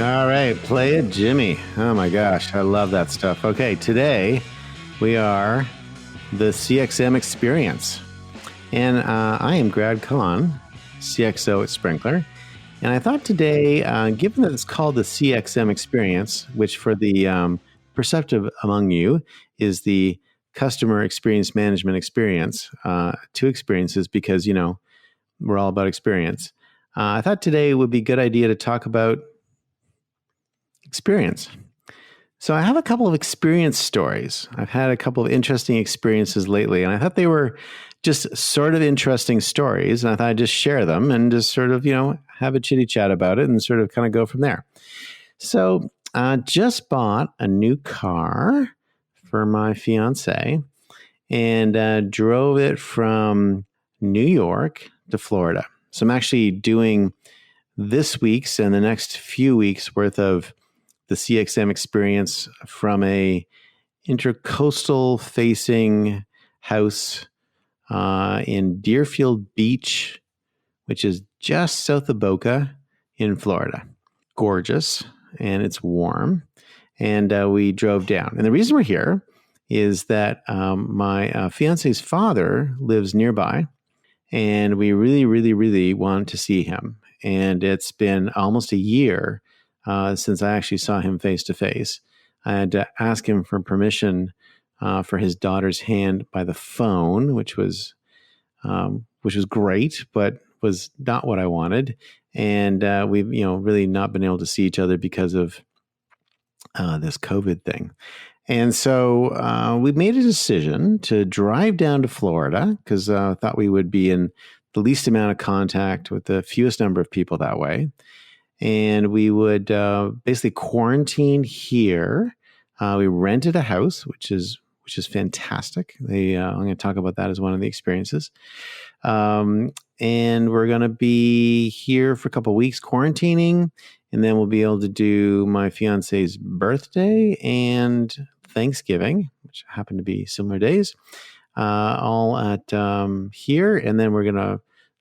All right, play it, Jimmy. Oh my gosh, I love that stuff. Okay, today we are the CXM Experience. And I am Grad Khan, CXO at Sprinkler. And I thought today, given that it's called the CXM Experience, which for the perceptive among you is the Customer Experience Management Experience, two experiences because, we're all about experience. I thought today would be a good idea to talk about experience. So I have a couple of experience stories. I've had a couple of interesting experiences lately, and I thought they were just sort of interesting stories. And I thought I'd just share them and just sort of, have a chitty chat about it and sort of kind of go from there. So I just bought a new car for my fiance and drove it from New York to Florida. So I'm actually doing this week's and the next few weeks worth of the CXM Experience from a intercoastal facing house in Deerfield Beach, which is just south of Boca in Florida. Gorgeous, and it's warm. And we drove down. And the reason we're here is that my fiance's father lives nearby, and we really, really, really want to see him. And it's been almost a year since I actually saw him face to face. I had to ask him for permission for his daughter's hand by the phone, which was great, but was not what I wanted. And we've really not been able to see each other because of this COVID thing. And so we made a decision to drive down to Florida because I thought we would be in the least amount of contact with the fewest number of people that way. And we would basically quarantine here. We rented a house, which is fantastic. I'm going to talk about that as one of the experiences. And we're going to be here for a couple of weeks quarantining, and then we'll be able to do my fiance's birthday and Thanksgiving, which happen to be similar days, all at here. And then we're going to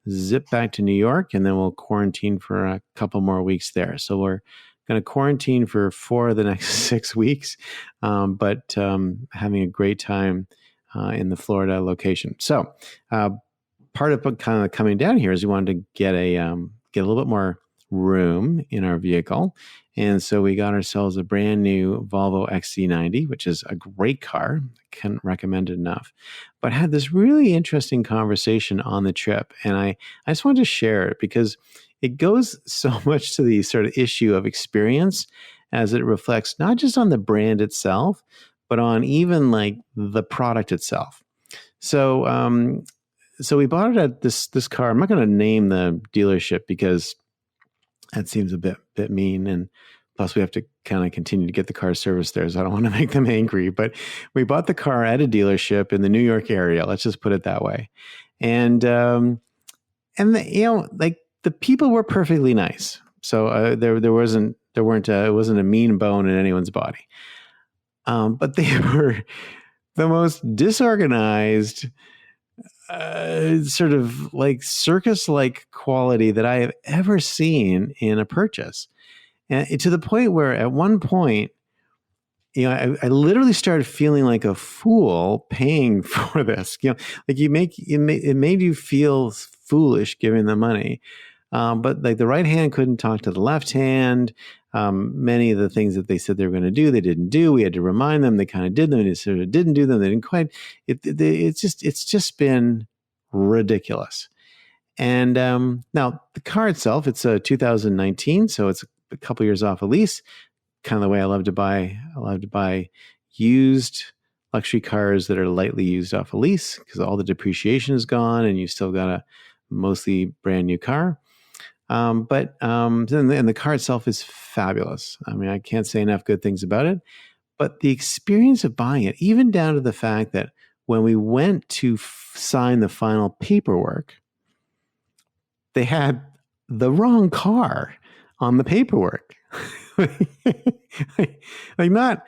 zip back to New York, and then we'll quarantine for a couple more weeks there. So we're going to quarantine for 4 of the next 6 weeks, but having a great time in the Florida location. So part of kind of coming down here is we wanted to get a little bit more room in our vehicle. And so we got ourselves a brand new Volvo XC90, which is a great car. I can't recommend it enough. But I had this really interesting conversation on the trip. And I just wanted to share it because it goes so much to the sort of issue of experience as it reflects not just on the brand itself, but on even like the product itself. So we bought it at this car. I'm not going to name the dealership because that seems a bit mean, and plus we have to kind of continue to get the car serviced there, so I don't want to make them angry. But we bought the car at a dealership in the New York area. Let's just put it that way. And the people were perfectly nice. So it wasn't a mean bone in anyone's body. But they were the most disorganized, sort of like circus-like quality that I have ever seen in a purchase. And to the point where at one point, I literally started feeling like a fool paying for this. Like it made you feel foolish giving the money. But like the right hand couldn't talk to the left hand. Many of the things that they said they were going to do, they didn't do. We had to remind them. They kind of did them, and they sort of didn't do them. They didn't quite. It's just been ridiculous. And now the car itself, it's a 2019, so it's a couple years off a lease. Kind of the way I love to buy. I love to buy used luxury cars that are lightly used off a lease because all the depreciation is gone, and you still got a mostly brand new car. But the car itself is fabulous. I mean, I can't say enough good things about it. But the experience of buying it, even down to the fact that when we went to sign the final paperwork, they had the wrong car on the paperwork. Like not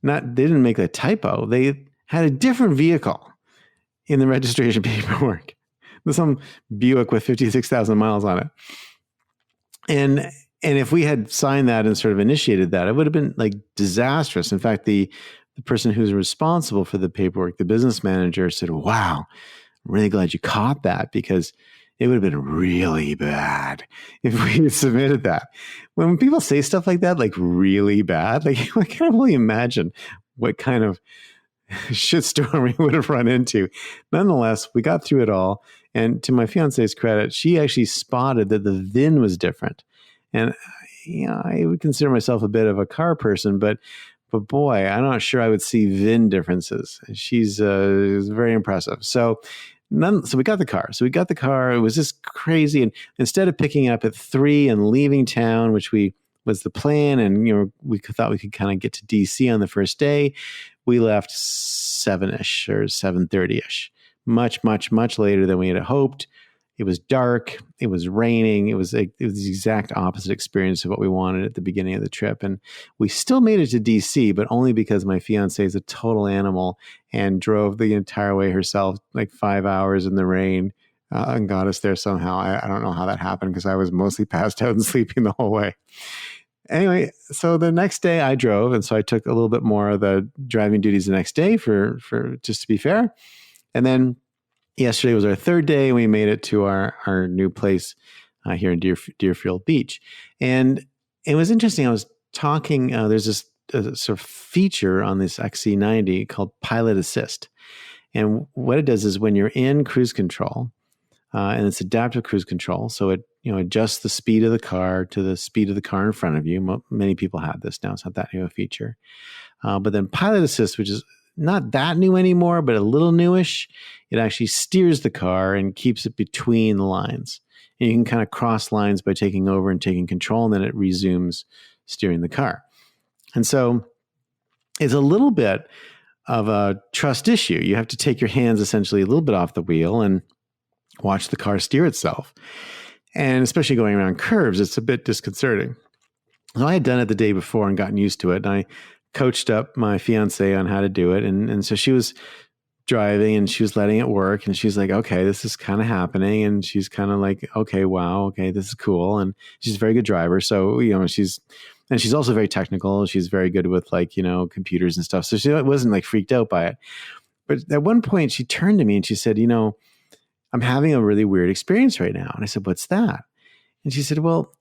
they didn't make a typo. They had a different vehicle in the registration paperwork. There's some Buick with 56,000 miles on it. And And if we had signed that and sort of initiated that, it would have been like disastrous. In fact, the person who's responsible for the paperwork, the business manager, said, "Wow, I'm really glad you caught that, because it would have been really bad if we had submitted that." When people say stuff like that, like really bad, like I can't really imagine what kind of shitstorm we would have run into. Nonetheless, we got through it all. And to my fiance's credit, she actually spotted that the VIN was different. And I would consider myself a bit of a car person, but boy, I'm not sure I would see VIN differences. She's very impressive. So we got the car. It was just crazy. And instead of picking up at 3 and leaving town, which was the plan, and we thought we could kind of get to DC on the first day, we left 7-ish or 7:30-ish, much, much, much later than we had hoped. It was dark. It was raining. It was the exact opposite experience of what we wanted at the beginning of the trip. And we still made it to DC, but only because my fiance is a total animal and drove the entire way herself, like 5 hours in the rain, and got us there somehow. I don't know how that happened, because I was mostly passed out and sleeping the whole way. Anyway, so the next day I drove, and so I took a little bit more of the driving duties the next day for just to be fair. And then yesterday was our third day, and we made it to our new place here in Deerfield Beach. And it was interesting. I was talking, there's this sort of feature on this XC90 called Pilot Assist. And what it does is when you're in cruise control, and it's adaptive cruise control, so it adjusts the speed of the car to the speed of the car in front of you. Many people have this now. It's not that new a feature. But then Pilot Assist, which is not that new anymore, but a little newish, it actually steers the car and keeps it between the lines. And you can kind of cross lines by taking over and taking control, and then it resumes steering the car. And so it's a little bit of a trust issue. You have to take your hands essentially a little bit off the wheel and watch the car steer itself. And especially going around curves, it's a bit disconcerting. So I had done it the day before and gotten used to it. And I coached up my fiance on how to do it. And so she was driving and she was letting it work. And she's like, okay, this is kind of happening. And she's kind of like, okay, wow, okay, this is cool. And she's a very good driver. So, she's also very technical. She's very good with computers and stuff. So she wasn't like freaked out by it. But at one point she turned to me and she said, I'm having a really weird experience right now. And I said, what's that? And she said, well,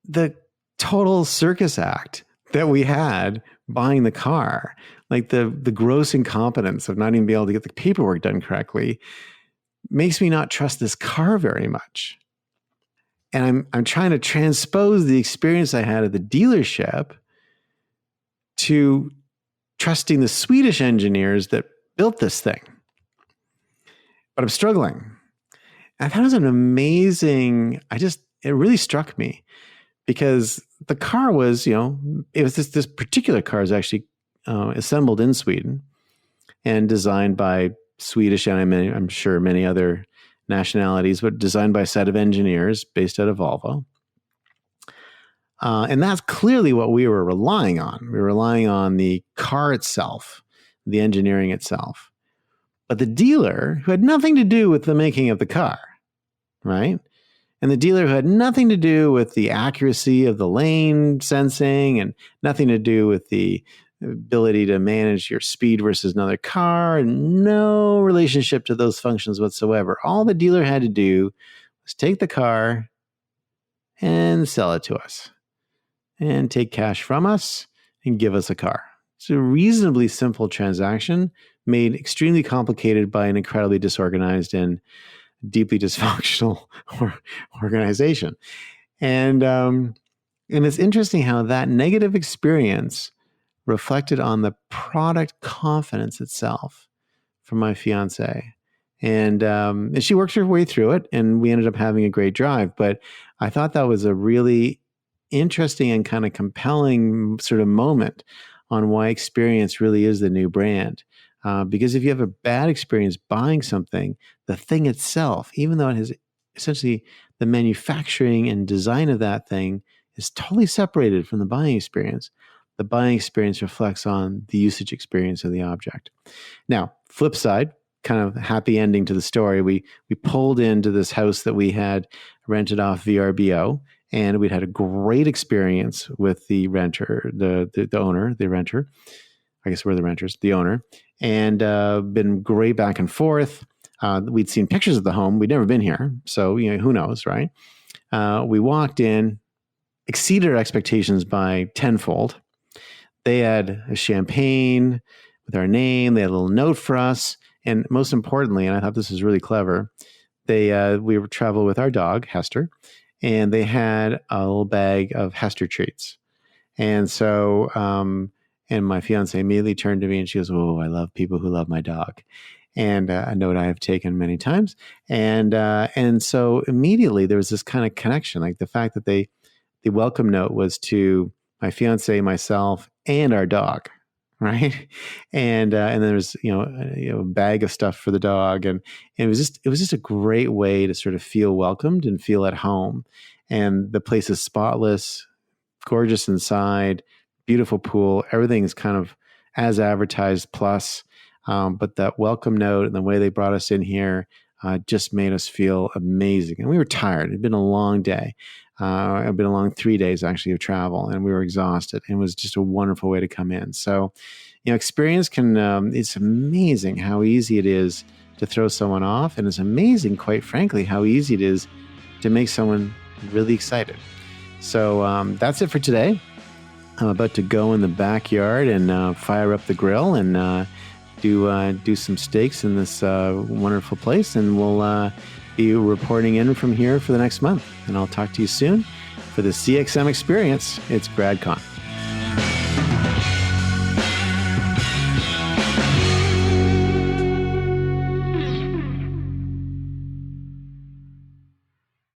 the total circus act that we had buying the car, like the gross incompetence of not even being able to get the paperwork done correctly, makes me not trust this car very much. And I'm trying to transpose the experience I had at the dealership to trusting the Swedish engineers that built this thing. But I'm struggling. And that was an amazing, it really struck me, because the car was, it was this particular car is actually assembled in Sweden and designed by Swedish, and I'm sure many other nationalities, but designed by a set of engineers based out of Volvo. And that's clearly what we were relying on. We were relying on the car itself, the engineering itself. But the dealer, who had nothing to do with the making of the car, right? And the dealer who had nothing to do with the accuracy of the lane sensing and nothing to do with the ability to manage your speed versus another car, and no relationship to those functions whatsoever. All the dealer had to do was take the car and sell it to us and take cash from us and give us a car. It's a reasonably simple transaction made extremely complicated by an incredibly disorganized and deeply dysfunctional organization. And it's interesting how that negative experience reflected on the product confidence itself from my fiance. And she worked her way through it, and we ended up having a great drive. But I thought that was a really interesting and kind of compelling sort of moment on why Experience really is the new brand. Because if you have a bad experience buying something, the thing itself, even though it has essentially the manufacturing and design of that thing is totally separated from the buying experience, the buying experience reflects on the usage experience of the object. Now, flip side, kind of happy ending to the story. We pulled into this house that we had rented off VRBO, and we'd had a great experience with the renter, the owner, the renter. I guess we're the renters, the owner, and been great back and forth. We'd seen pictures of the home. We'd never been here, so who knows, right? We walked in, exceeded our expectations by tenfold. They had a champagne with our name. They had a little note for us, and most importantly, and I thought this was really clever, we were traveling with our dog Hester, and they had a little bag of Hester treats, and so. And my fiance immediately turned to me and she goes, "Oh, I love people who love my dog," and a note I have taken many times. And so immediately there was this kind of connection, like the fact that the welcome note was to my fiance, myself, and our dog, right? And then there was a bag of stuff for the dog, and it was just a great way to sort of feel welcomed and feel at home. And the place is spotless, gorgeous inside. Beautiful pool. Everything is kind of as advertised plus, but that welcome note and the way they brought us in here just made us feel amazing. And we were tired. It had been a long day. It had been a long 3 days actually of travel, and we were exhausted. It was just a wonderful way to come in. So, experience it's amazing how easy it is to throw someone off. And it's amazing, quite frankly, how easy it is to make someone really excited. So that's it for today. I'm about to go in the backyard and fire up the grill and do some steaks in this wonderful place. And we'll be reporting in from here for the next month. And I'll talk to you soon. For the CXM Experience, it's Brad Kahn.